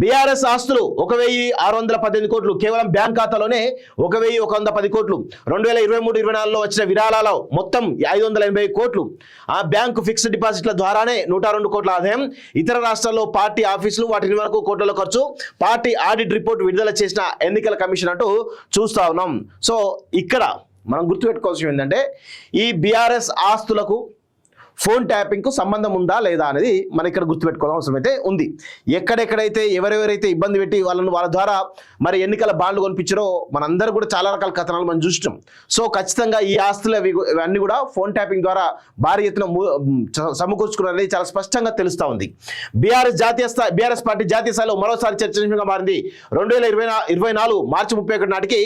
BRS ఆస్తులు 1618 కోట్లు కేవలం బ్యాంక్ ఖాతాలోనే 1110 కోట్లు 2023-24లో వచ్చిన విరాళాల మొత్తం 580 కోట్లు ఆ బ్యాంకు ఫిక్స్డ్ డిపాజిట్ల ద్వారానే 102 కోట్ల ఆదాయం ఇతర రాష్ట్రాల్లో పార్టీ ఆఫీసులు వాటి వరకు కోట్ల ఖర్చు పార్టీ ఆడిట్ రిపోర్ట్ విడుదల చేసిన ఎన్నికల కమిషన్ అంటూ చూస్తా ఉన్నాం. సో ఇక్కడ మనం గుర్తుపెట్టుకోవాల్సింది ఏంటంటే ఈ బీఆర్ఎస్ ఆస్తులకు ఫోన్ ట్యాపింగ్కు సంబంధం ఉందా లేదా అనేది మనం ఇక్కడ గుర్తుపెట్టుకోవాల్సిన అవసరం అయితే ఉంది. ఎక్కడెక్కడైతే ఎవరెవరైతే ఇబ్బంది పెట్టి వాళ్ళ ద్వారా మరి ఎన్నికల బాండ్లు కొనిపించారో మనందరూ కూడా చాలా రకాల కథనాలు మనం చూసినాం. సో ఖచ్చితంగా ఈ ఆస్తులు ఇవన్నీ కూడా ఫోన్ ట్యాపింగ్ ద్వారా భారీ ఎత్తున సమకూర్చుకున్నారనేది చాలా స్పష్టంగా తెలుస్తూ ఉంది. బీఆర్ఎస్ పార్టీ జాతీయ స్థాయిలో మరోసారి చర్చనీయాంశంగా మారింది. 2024 మార్చి 31 నాటికి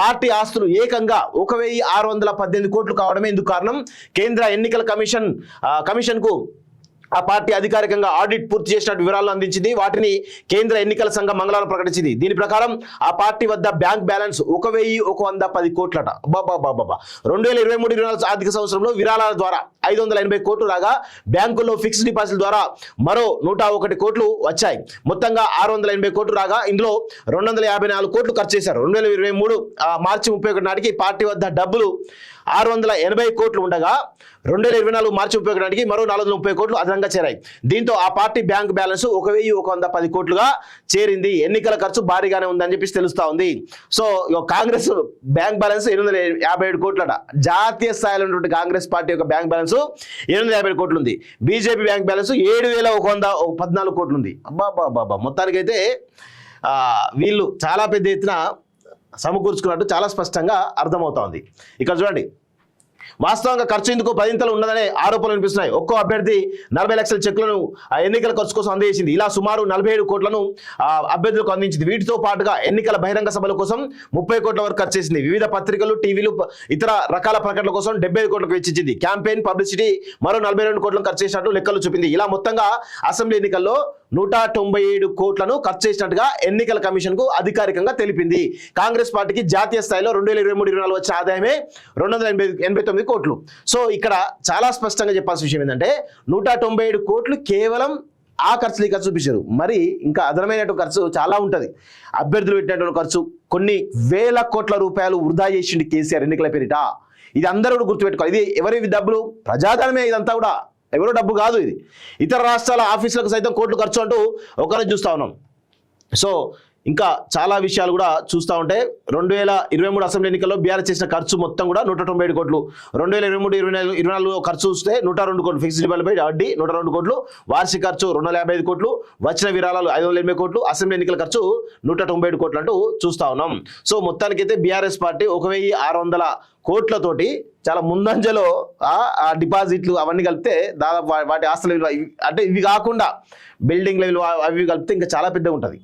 పార్టీ ఆస్తులు ఏకంగా 1618 కోట్లు కావడమే ఇందుకు కారణం. కేంద్ర ఎన్నికల కమిషన్ కు ఆ పార్టీ అధికారికంగా ఆడిట్ పూర్తి చేసినట్టు వివరాలను అందించింది. వాటిని కేంద్ర ఎన్నికల సంఘం మంగళవారం ప్రకటించింది. దీని ప్రకారం ఆ పార్టీ వద్ద బ్యాంక్ బ్యాలెన్స్ 1110 కోట్లట. 2023-24 ఆర్థిక సంవత్సరంలో విరాళాల ద్వారా 580 కోట్లు రాగా బ్యాంకుల్లో ఫిక్స్డ్ డిపాజిట్ ద్వారా మరో 101 కోట్లు వచ్చాయి. మొత్తంగా 680 కోట్లు రాగా ఇందులో 254 కోట్లు ఖర్చు చేశారు. 2023 మార్చి 31 నాటికి పార్టీ వద్ద డబ్బులు 680 కోట్లు ఉండగా 2024 మార్చి 31 నాటికి మరో 430 కోట్లు అదనంగా చేరాయి. దీంతో ఆ పార్టీ బ్యాంక్ బ్యాలెన్స్ 1110 కోట్లుగా చేరింది. ఎన్నికల ఖర్చు భారీగానే ఉందని చెప్పి తెలుస్తా ఉంది. So Congress bank balance 857 కోట్లట. జాతీయ స్థాయిలో ఉన్నటువంటి కాంగ్రెస్ పార్టీ యొక్క బ్యాంక్ బ్యాలెన్స్ 857 కోట్లు ఉంది. బీజేపీ బ్యాంక్ బ్యాలెన్స్ 7114 కోట్లు ఉంది. అబ్బా మొత్తానికైతే వీళ్ళు చాలా పెద్ద ఎత్తున సమకూర్చుకున్నట్టు చాలా స్పష్టంగా అర్థమవుతోంది. ఇక్కడ చూడండి, వాస్తవంగా ఖర్చు ఇందుకు 10 ఉన్నదనే ఆరోపణలు వినిపిస్తున్నాయి. ఒక్కో అభ్యర్థి 40 లక్షల చెక్కులను ఎన్నికల ఖర్చు కోసం అందజేసింది. ఇలా సుమారు 47 కోట్లను అభ్యర్థులకు అందించింది. వీటితో పాటుగా ఎన్నికల బహిరంగ సభల కోసం 30 కోట్ల వరకు ఖర్చు చేసింది. వివిధ పత్రికలు, టీవీలు, ఇతర రకాల ప్రకటనల కోసం 75 కోట్లకు వెచ్చించింది. క్యాంపెయిన్ పబ్లిసిటీ మరో 42 కోట్లను ఖర్చు చేసినట్టు లెక్కలు చూపింది. ఇలా మొత్తంగా అసెంబ్లీ ఎన్నికల్లో 197 కోట్లను ఖర్చు చేసినట్టుగా ఎన్నికల కమిషన్ కు అధికారికంగా తెలిపింది. కాంగ్రెస్ పార్టీకి జాతీయ స్థాయిలో 2023-24 వచ్చిన ఆదాయమే 289 కోట్లు. సో ఇక్కడ చాలా స్పష్టంగా చెప్పాల్సిన విషయం ఏంటంటే 197 కోట్లు కేవలం ఆ ఖర్చులు ఈ ఖర్చు చూపించారు. మరి ఇంకా అదనమైనటువంటి ఖర్చు చాలా ఉంటుంది. అభ్యర్థులు పెట్టినటువంటి ఖర్చు కొన్ని వేల కోట్ల రూపాయలు వృధా చేసింది కేసీఆర్ ఎన్నికల పేరిట. ఇది అందరూ కూడా గుర్తుపెట్టుకోవాలి. ఇది ఎవరి డబ్బులు? ప్రజాధనమే ఇదంతా కూడా, ఎవరో డబ్బు కాదు ఇది. ఇతర రాష్ట్రాల ఆఫీసులకు సైతం కోట్లు ఖర్చు అంటూ ఒకరోజు చూస్తూ ఉన్నాం. సో ఇంకా చాలా విషయాలు కూడా చూస్తూ ఉంటే 2023 అసెంబ్లీ ఎన్నికల్లో బీఆర్ఎస్ చేసిన ఖర్చు మొత్తం కూడా 197 కోట్లు. 2023-24 ఖర్చు చూస్తే 102 కోట్లు ఫిక్స్డ్ డిపాజిట్పై వడ్డీ 102 కోట్లు, వార్షిక ఖర్చు 255 కోట్లు, వచ్చిన విరాళాలు 580 కోట్లు, అసెంబ్లీ ఎన్నికల ఖర్చు 197 కోట్లు అంటూ చూస్తూ ఉన్నాం. సో మొత్తానికైతే బీఆర్ఎస్ పార్టీ 1600 కోట్లతోటి చాలా ముందంజలో ఆ డిపాజిట్లు అవన్నీ కలిపితే దాదాపు వాటి ఆస్తుల విలువ అంటే ఇవి కాకుండా బిల్డింగ్ లెవెల్ అవి కలిపితే ఇంకా చాలా పెద్దగా ఉంటుంది.